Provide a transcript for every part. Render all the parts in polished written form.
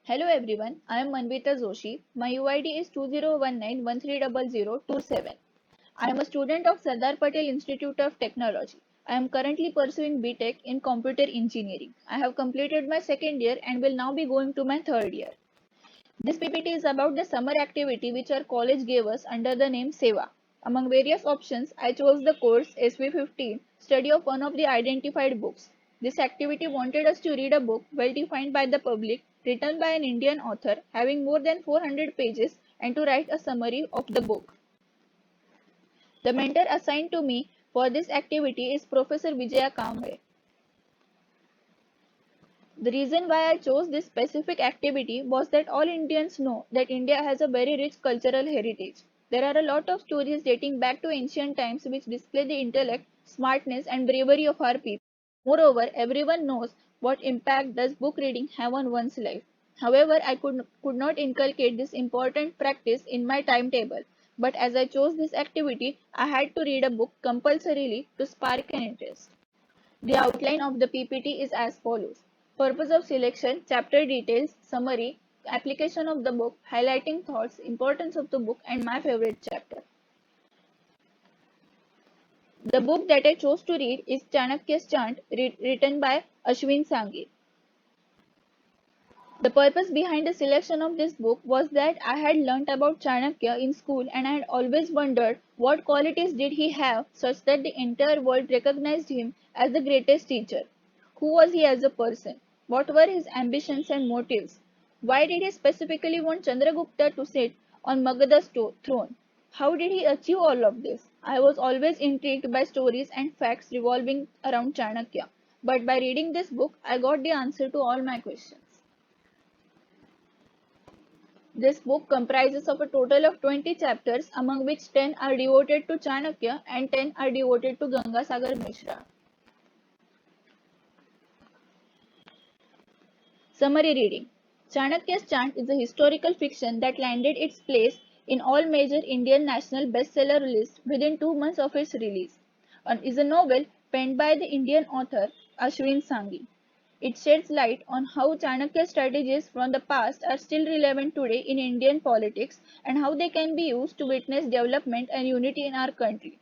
Hello everyone, I am Manvita Joshi. My UID is 2019130027. I am a student of Sardar Patel Institute of Technology. I am currently pursuing BTech in Computer Engineering. I have completed my second year and will now be going to my third year. This PPT is about the summer activity which our college gave us under the name SEVA. Among various options, I chose the course SV15, study of one of the identified books. This activity wanted us to read a book well defined by the public, written by an Indian author, having more than 400 pages, and to write a summary of the book. The mentor assigned to me for this activity is Professor Vijaya Kamble. The reason why I chose this specific activity was that all Indians know that India has a very rich cultural heritage. There are a lot of stories dating back to ancient times which display the intellect, smartness, and bravery of our people. Moreover, everyone knows what impact does book reading have on one's life. However, I could not inculcate this important practice in my timetable. But as I chose this activity, I had to read a book compulsorily to spark an interest. The outline of the PPT is as follows. Purpose of selection, chapter details, summary, application of the book, highlighting thoughts, importance of the book, and my favorite chapter. The book that I chose to read is Chanakya's Chant, written by Ashwin Sanghi. The purpose behind the selection of this book was that I had learnt about Chanakya in school and I had always wondered what qualities did he have such that the entire world recognized him as the greatest teacher. Who was he as a person? What were his ambitions and motives? Why did he specifically want Chandragupta to sit on Magadha's throne? How did he achieve all of this? I was always intrigued by stories and facts revolving around Chanakya, but by reading this book, I got the answer to all my questions. This book comprises of a total of 20 chapters, among which 10 are devoted to Chanakya and 10 are devoted to Gangasagar Mishra. Summary reading. Chanakya's Chant is a historical fiction that landed its place in all major Indian national bestseller lists within 2 months of its release. It is a novel penned by the Indian author Ashwin Sanghi. It sheds light on how Chanakya's strategies from the past are still relevant today in Indian politics and how they can be used to witness development and unity in our country.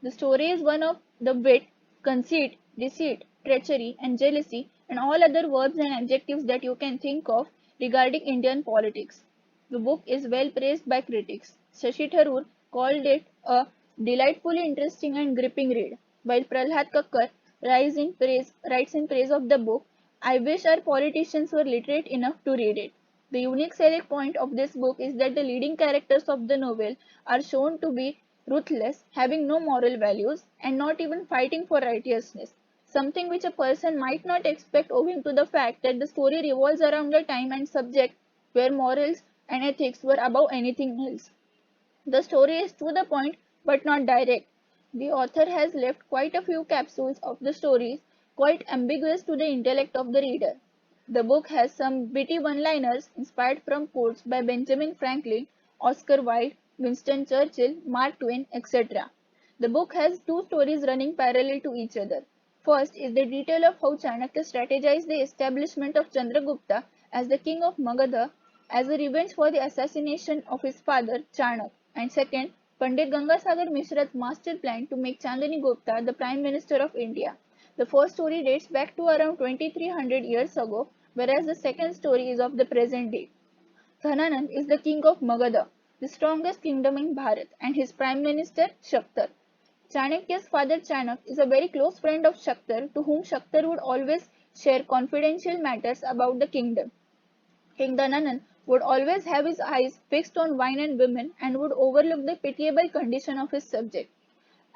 The story is one of the wit, conceit, deceit, treachery, and jealousy, and all other verbs and adjectives that you can think of regarding Indian politics. The book is well praised by critics. Shashi Tharoor called it a delightfully interesting and gripping read, while Prahlad Kakkar writes in praise of the book. I wish our politicians were literate enough to read it. The unique selling point of this book is that the leading characters of the novel are shown to be ruthless, having no moral values, and not even fighting for righteousness, something which a person might not expect owing to the fact that the story revolves around a time and subject where morals and ethics were above anything else. The story is to the point but not direct. The author has left quite a few capsules of the stories quite ambiguous to the intellect of the reader. The book has some witty one-liners inspired from quotes by Benjamin Franklin, Oscar Wilde, Winston Churchill, Mark Twain, etc. The book has two stories running parallel to each other. First is the detail of how Chanakya strategized the establishment of Chandragupta as the king of Magadha as a revenge for the assassination of his father Chanak, and second, Pandit Gangasagar Mishra's master plan to make Chandani Gupta the Prime Minister of India. The first story dates back to around 2300 years ago, whereas the second story is of the present day. Dhananand is the king of Magadha, the strongest kingdom in Bharat, and his prime minister Shaktar. Chanakya's father Chanak is a very close friend of Shaktar, to whom Shaktar would always share confidential matters about the kingdom. King Dhananand would always have his eyes fixed on wine and women and would overlook the pitiable condition of his subject.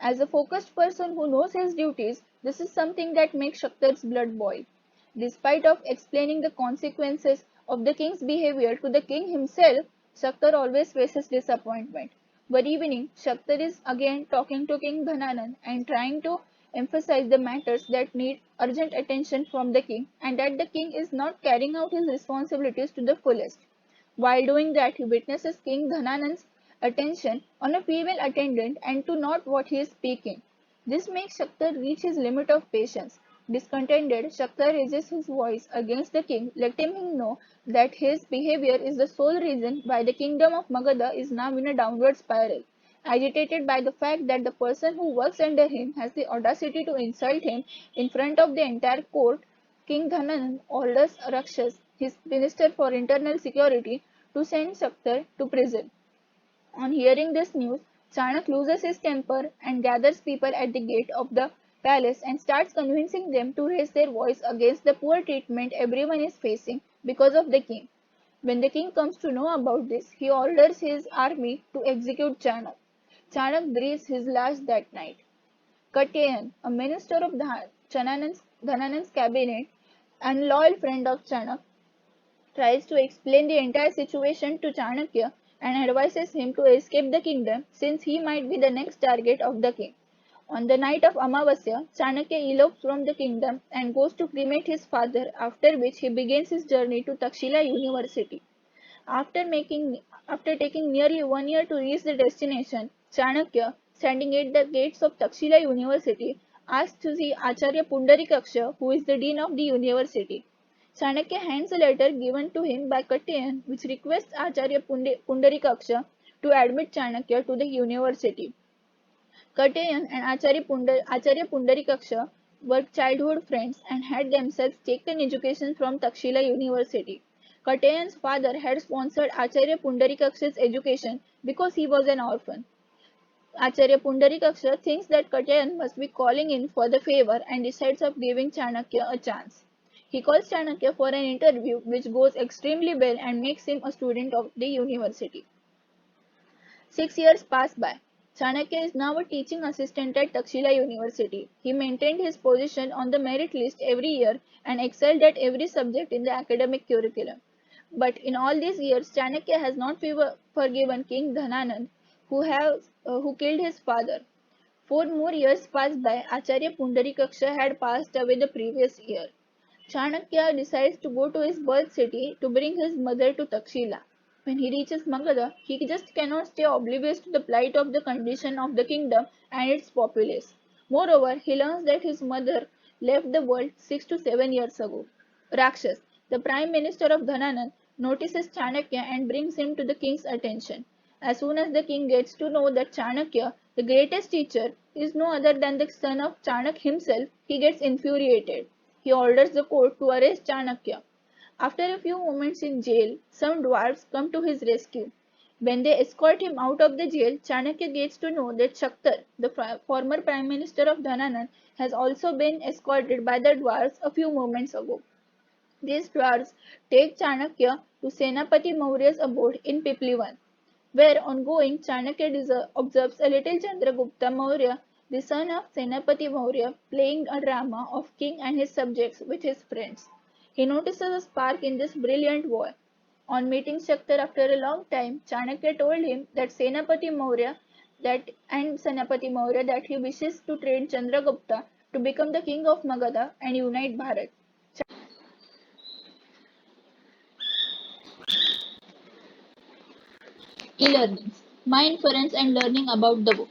As a focused person who knows his duties, this is something that makes Shaktar's blood boil. Despite of explaining the consequences of the king's behavior to the king himself, Shaktar always faces disappointment. One evening, Shaktar is again talking to King Dhananand and trying to emphasize the matters that need urgent attention from the king and that the king is not carrying out his responsibilities to the fullest. While doing that, he witnesses King Dhananand's attention on a female attendant and to not what he is speaking. This makes Shaktar reach his limit of patience. Discontented, Shakta raises his voice against the king, letting him know that his behavior is the sole reason why the kingdom of Magadha is now in a downward spiral. Agitated by the fact that the person who works under him has the audacity to insult him in front of the entire court, King Dhananand orders Rakshas, his minister for internal security, to send Shaktar to prison. On hearing this news, Chanak loses his temper and gathers people at the gate of the palace and starts convincing them to raise their voice against the poor treatment everyone is facing because of the king. When the king comes to know about this, he orders his army to execute Chanak. Chanak breathes his last that night. Katayan, a minister of Dhananand's cabinet and loyal friend of Chanak, tries to explain the entire situation to Chanakya and advises him to escape the kingdom since he might be the next target of the king. On the night of Amavasya, Chanakya elopes from the kingdom and goes to cremate his father, after which he begins his journey to Takshila University. After taking nearly 1 year to reach the destination, Chanakya, standing at the gates of Takshila University, asks to see Acharya Pundarikaksha, who is the dean of the university. Chanakya hands a letter given to him by Katayan, which requests Acharya Pundarikaksha to admit Chanakya to the university. Katayan and Acharya Pundarikaksha were childhood friends and had themselves taken education from Takshila University. Katayan's father had sponsored Acharya Pundarikaksha's education because he was an orphan. Acharya Pundarikaksha thinks that Katayan must be calling in for the favor and decides of giving Chanakya a chance. He calls Chanakya for an interview which goes extremely well and makes him a student of the university. 6 years pass by. Chanakya is now a teaching assistant at Takshila University. He maintained his position on the merit list every year and excelled at every subject in the academic curriculum. But in all these years, Chanakya has not forgiven King Dhananand, who killed his father. 4 more years passed by. Acharya Pundarikaksha had passed away the previous year. Chanakya decides to go to his birth city to bring his mother to Takshila. When he reaches Magadha, he just cannot stay oblivious to the plight of the condition of the kingdom and its populace. Moreover, he learns that his mother left the world 6 to 7 years ago. Rakshas, the prime minister of Dhananand, notices Chanakya and brings him to the king's attention. As soon as the king gets to know that Chanakya, the greatest teacher, is no other than the son of Chanak himself, he gets infuriated. He orders the court to arrest Chanakya. After a few moments in jail, some dwarfs come to his rescue. When they escort him out of the jail, Chanakya gets to know that Shaktar, the former prime minister of Dhananand, has also been escorted by the dwarfs a few moments ago. These dwarfs take Chanakya to Senapati Maurya's abode in Piplivan, where on going Chanakya observes a little Chandragupta Maurya, the son of Senapati Maurya, playing a drama of king and his subjects with his friends. He notices a spark in this brilliant boy. On meeting Shaktar after a long time, Chanakya told him that Senapati Maurya that he wishes to train Chandragupta to become the king of Magadha and unite Bharat. E-learnings. My inference and learning about the book.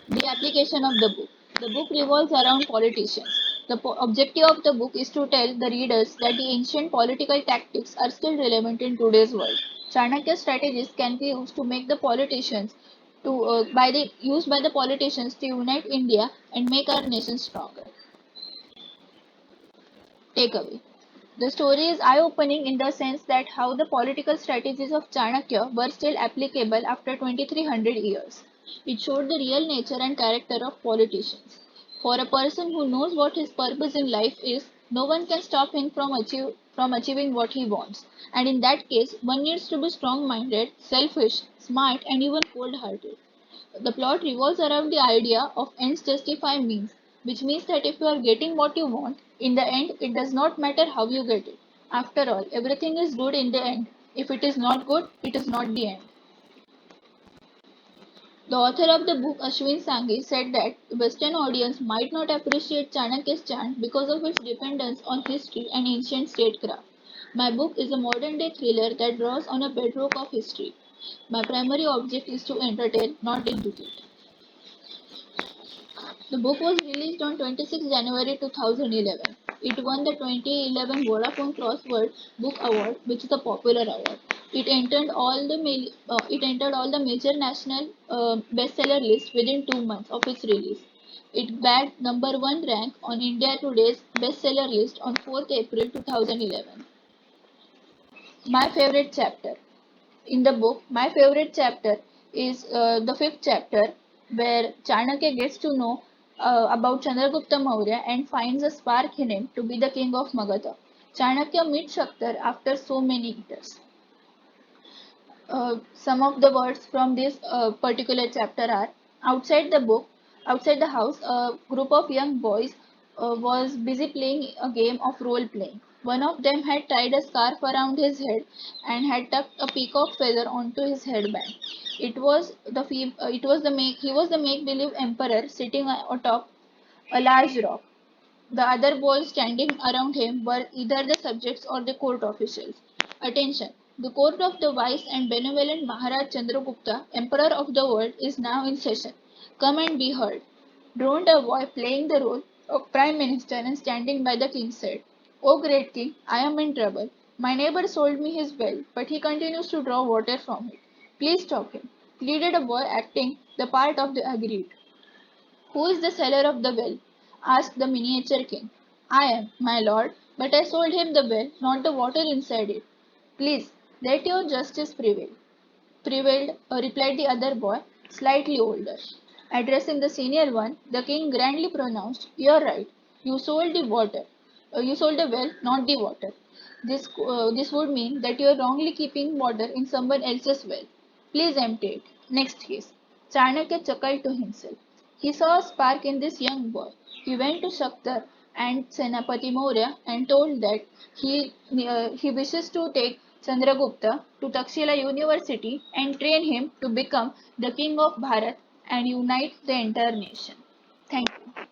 The application of the book. The book revolves around politicians. The objective of the book is to tell the readers that the ancient political tactics are still relevant in today's world. Chanakya strategies can be used to make the politicians used by the politicians to unite India and make our nation stronger. Takeaway. The story is eye-opening in the sense that how the political strategies of Chanakya were still applicable after 2300 years. It showed the real nature and character of politicians. For a person who knows what his purpose in life is, no one can stop him from achieving what he wants. And in that case, one needs to be strong-minded, selfish, smart, and even cold-hearted. The plot revolves around the idea of ends justify means, which means that if you are getting what you want, in the end, it does not matter how you get it. After all, everything is good in the end. If it is not good, it is not the end. The author of the book, Ashwin Sanghi, said that the Western audience might not appreciate Chanakya's chant because of its dependence on history and ancient statecraft. My book is a modern day thriller that draws on a bedrock of history. My primary object is to entertain, not educate. The book was released on 26 January 2011. It won the 2011 Vodafone Crossword Book Award, which is a popular award. It entered all the major national bestseller lists within 2 months of its release. It bagged number one rank on India Today's bestseller list on 4th April 2011. My favorite chapter. In the book, my favorite chapter is the fifth chapter, where Chanakya gets to know about Chandragupta Maurya and finds a spark in him to be the king of Magadha. Chanakya meets Shaktar after so many years. Some of the words from this particular chapter are: outside the book, outside the house, a group of young boys was busy playing a game of role playing. One of them had tied a scarf around his head and had tucked a peacock feather onto his headband. He was the make believe emperor sitting atop a large rock. The other boys standing around him were either the subjects or the court officials. Attention! The court of the wise and benevolent Maharaj Chandragupta, Emperor of the world, is now in session. Come and be heard. Droned a boy playing the role of Prime Minister and standing by the king said, "O great king, I am in trouble. My neighbor sold me his well, but he continues to draw water from it. Please stop him," pleaded a boy acting the part of the aggrieved. "Who is the seller of the well?" asked the miniature king. "I am, my lord, but I sold him the well, not the water inside it." "Please, let your justice prevail," replied the other boy, slightly older. Addressing the senior one, the king grandly pronounced, "You are right. You sold the water. You sold the well, not the water. This would mean that you are wrongly keeping water in someone else's well. Please empty it." Next case. Chanakya chuckled to himself. He saw a spark in this young boy. He went to Shaktar and Senapati Maurya and told that he wishes to take Chandragupta to Takshila University and train him to become the king of Bharat and unite the entire nation. Thank you.